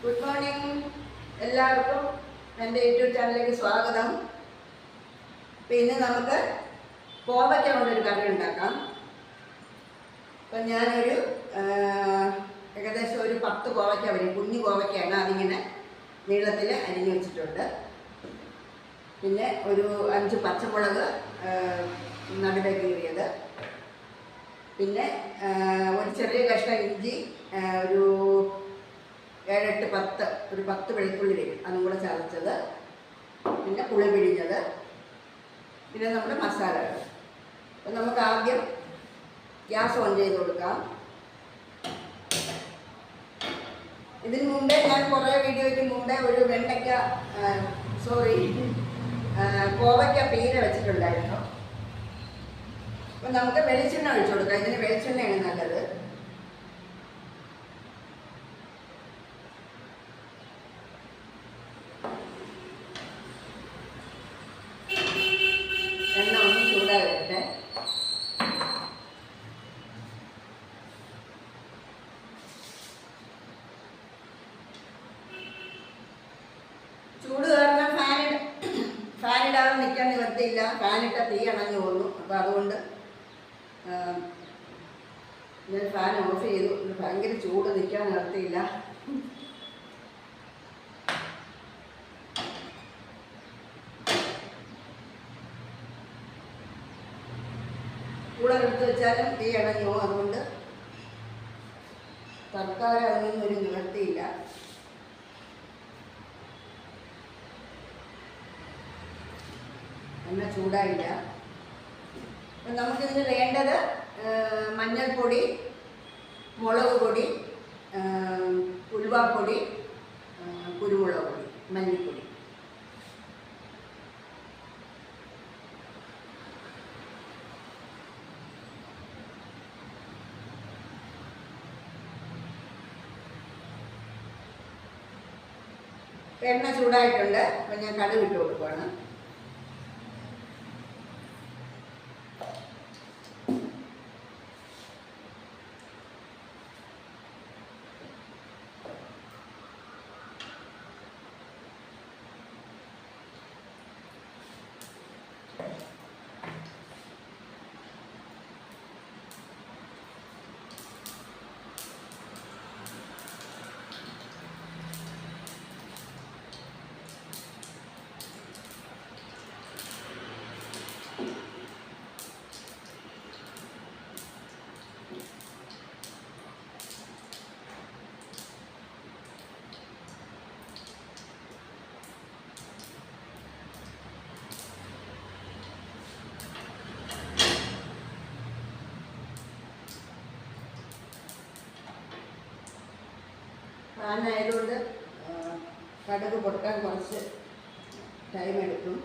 Good morning എല്ലാവർക്കും എൻ്റെ YouTube ചാനലിലേക്ക് സ്വാഗതം. ഇന്ന് നമുക്ക് കോവയ്ക്ക കൊണ്ടൊരു കറി ഉണ്ടാക്കാം. അപ്പം ഞാനൊരു ഏകദേശം ഒരു 10 കോവയ്ക്ക വരും, കുഞ്ഞു കോവയ്ക്കയാണ്. അതിങ്ങനെ നീളത്തിൽ അരിഞ്ഞു വെച്ചിട്ടുണ്ട്. പിന്നെ ഒരു 5 പച്ചമുളക് നടുവേ കീറിയത്, പിന്നെ ഒരു ചെറിയ കഷ്ണം ഇഞ്ചി, ഒരു 7-8 10 ഒരു 10 വെളുത്തുള്ളി വരും, അതും കൂടെ ചതച്ചത്, പിന്നെ പുളി പിഴിഞ്ഞത്, പിന്നെ നമ്മുടെ മസാലകൾ. അപ്പം നമുക്ക് ആദ്യം ഗ്യാസ് ഓൺ ചെയ്ത് കൊടുക്കാം. ഇതിന് മുമ്പേ ഞാൻ കുറേ വീഡിയോയ്ക്ക് മുമ്പേ ഒരു കോവയ്ക്ക പീര വെച്ചിട്ടുണ്ടായിരുന്നു. അപ്പം നമുക്ക് വെളിച്ചെണ്ണ ഒഴിച്ചു കൊടുക്കാം. ഇതിന് വെളിച്ചെണ്ണയാണ് നല്ലത്. എണ്ണ ഒന്ന് ചൂടായി വരട്ടെ. ചൂട് കാരണം ഫാനിടാതെ നിൽക്കാൻ നിവർത്തിയില്ല. ഫാനിട്ട തീ അണഞ്ഞു പോന്നു. അപ്പോൾ അതുകൊണ്ട് ഞാൻ ഫാൻ ഓഫ് ചെയ്തു. ഭയങ്കര ചൂട്, നിൽക്കാൻ നിവർത്തിയില്ല. കൂളറെടുത്ത് വെച്ചാലും തീ അണഞ്ഞു പോകും. അതുകൊണ്ട് തൽക്കാലം അതിനൊന്നും ഒരു നിവർത്തിയില്ല. എണ്ണ ചൂടായില്ല. അപ്പം നമുക്കിതിന് വേണ്ടത് മഞ്ഞൾപ്പൊടി, മുളക് പൊടി, ഉലുവാപ്പൊടി, കുരുമുളക് പൊടി, മല്ലിപ്പൊടി. എണ്ണ ചൂടായിട്ടുണ്ട്. അപ്പം ഞാൻ കടുക് ഇട്ട് കൊടുക്കുകയാണ്. പാനായതുകൊണ്ട് കടുക് പൊട്ടാൻ കുറച്ച് ടൈം എടുക്കും.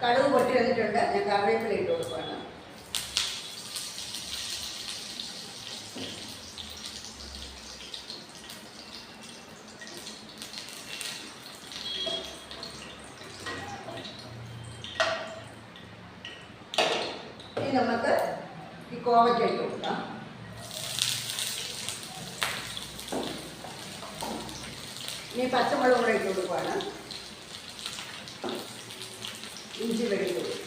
കടുക് പൊട്ടി വന്നിട്ടുണ്ട്. ഞാൻ കറിവേപ്പില ഇട്ട് കൊടുക്കുകയാണ്. ഇനി നമുക്ക് ഈ കോവയ്ക്ക ഇട്ട് കൊടുക്കാം. ഇനി പച്ചമുളക് കൂടെ ഇട്ട് കൊടുക്കുകയാണ്. ഇഞ്ചി വെളുത്തുള്ളി.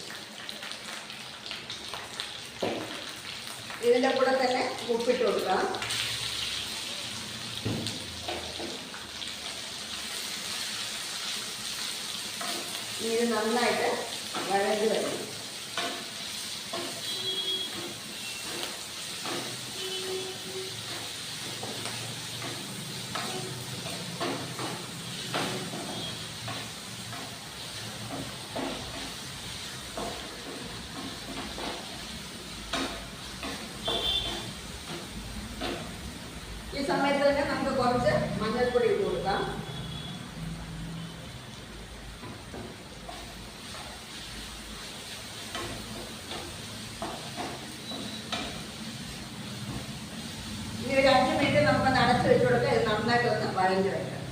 ഇതിൻ്റെ കൂടെ തന്നെ ഉപ്പിട്ട് കൊടുക്കാം. ഇനി ഇത് നന്നായിട്ട് വഴഞ്ഞു വരും. ഈ സമയത്ത് തന്നെ നമുക്ക് കുറച്ച് മഞ്ഞൾപ്പൊടി ഇട്ട് കൊടുക്കാം. ഇനി ഒരു 5 മിനിറ്റ് നമുക്ക് അടച്ച് വെച്ച് കൊടുക്കാം. ഇത് നന്നായിട്ട് ഒന്ന് വഴഞ്ഞു വെക്കാം.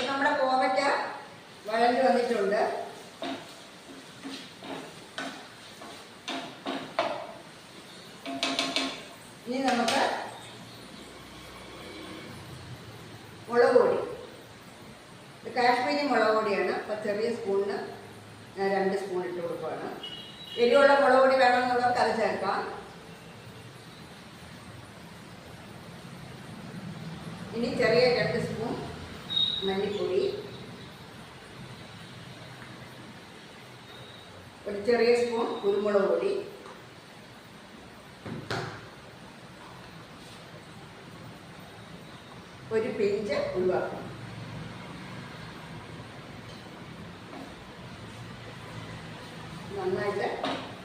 നമ്മുടെ കോവയ്ക്ക വഴഞ്ഞു വന്നിട്ടുണ്ട്. ഇനി നമുക്ക് മുളക് പൊടി. ഇത് കാശ്മീരി മുളക് പൊടിയാണ്. അപ്പോൾ ചെറിയ സ്പൂണിന് ഞാൻ 2 സ്പൂൺ ഇട്ട് കൊടുക്കുകയാണ്. എരിവുള്ള മുളക് പൊടി വേണമെന്നുള്ളവർക്ക് അത് ചേർക്കാം. ഇനി ചെറിയ 2 സ്പൂൺ മല്ലിപ്പൊടി, ഒരു ചെറിയ സ്പൂൺ കുരുമുളക് പൊടി, ഒരു പിഞ്ച് ഉലുവ. നന്നായിട്ട്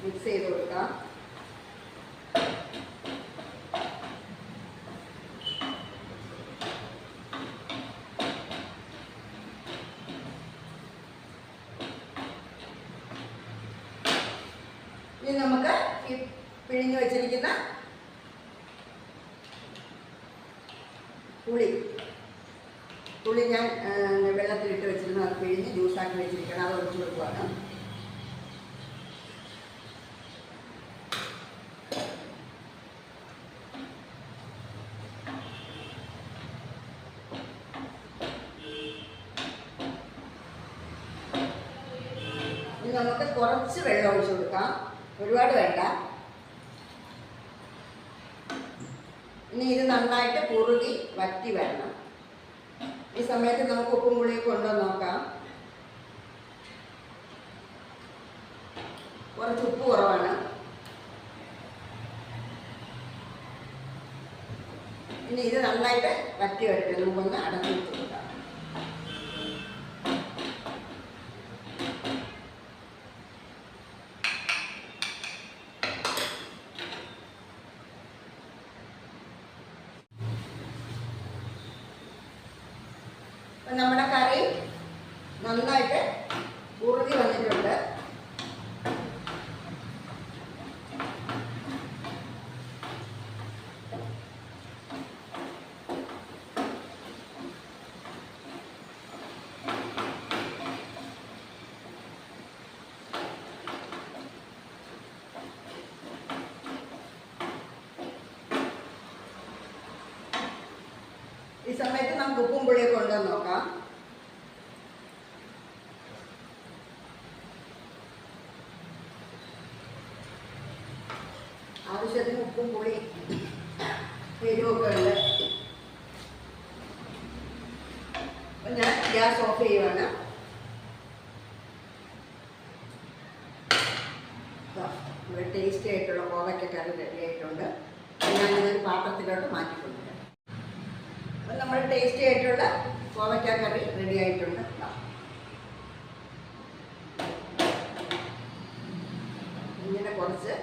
മിക്സ് ചെയ്ത് കൊടുക്കാം. ഇനി നമുക്ക് ഈ പിഴിഞ്ഞ് വെച്ചിരിക്കുന്ന പുളി ഞാൻ വെള്ളത്തിലിട്ട് വെച്ചിരുന്നു. അത് പിഴിഞ്ഞ് ജ്യൂസാക്കി വെച്ചിരിക്കണം. അത് ഒഴിച്ചു കൊടുക്കുകയാണ്. ഇനി നമുക്ക് കുറച്ച് വെള്ളം ഒഴിച്ചു കൊടുക്കാം. ഒരുപാട് വേണ്ട. ഇനി ഇത് നന്നായിട്ട് കുറുകി വറ്റി വരണം. ഈ സമയത്ത് നമുക്ക് ഉപ്പും പുളിയൊക്കെ ഉണ്ടോ നോക്കാം. കുറച്ച് ഉപ്പ് കുറവാണ്. ഇനി ഇത് നന്നായിട്ട് വറ്റി വരട്ടെ. നമുക്കൊന്ന് അടച്ചു വെച്ച് കൊടുക്കാം. അപ്പം നമ്മുടെ കറി നന്നായിട്ട് കുറുകി വന്നിട്ടുണ്ട്. ഈ സമയത്ത് നമുക്ക് ഉപ്പും പുളിയൊക്കെ ഉണ്ടോ നോക്കാം. ആവശ്യത്തിന് ഉപ്പും പുളി എരിവൊക്കെ ഉണ്ട്. അപ്പം ഞാൻ ഗ്യാസ് ഓഫ് ചെയ്യുവാണ്. ഇവിടെ ടേസ്റ്റി ആയിട്ടുള്ള കോവയ്ക്ക കറി റെഡി ആയിട്ടുണ്ട്. ഞാനിതൊരു പാത്രത്തിലോട്ട് മാറ്റിക്കൊണ്ടുവരാം. അപ്പം നമ്മൾ ടേസ്റ്റി ആയിട്ടുള്ള കോവയ്ക്ക കറി റെഡി ആയിട്ടുണ്ട്. ഇങ്ങനെ കുറച്ച്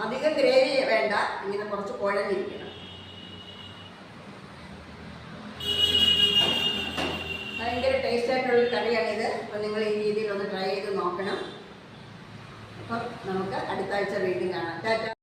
അധികം ഗ്രേവി വേണ്ട. ഇങ്ങനെ കുറച്ച് കുഴഞ്ഞിരിക്കണം. ഭയങ്കര ടേസ്റ്റ് ആയിട്ടുള്ളൊരു കറിയാണിത്. അപ്പം നിങ്ങൾ ഈ രീതിയിൽ ഒന്ന് ട്രൈ ചെയ്ത് നോക്കണം. അപ്പം നമുക്ക് അടുത്ത ആഴ്ച വീണ്ടും കാണാം. ടാറ്റ.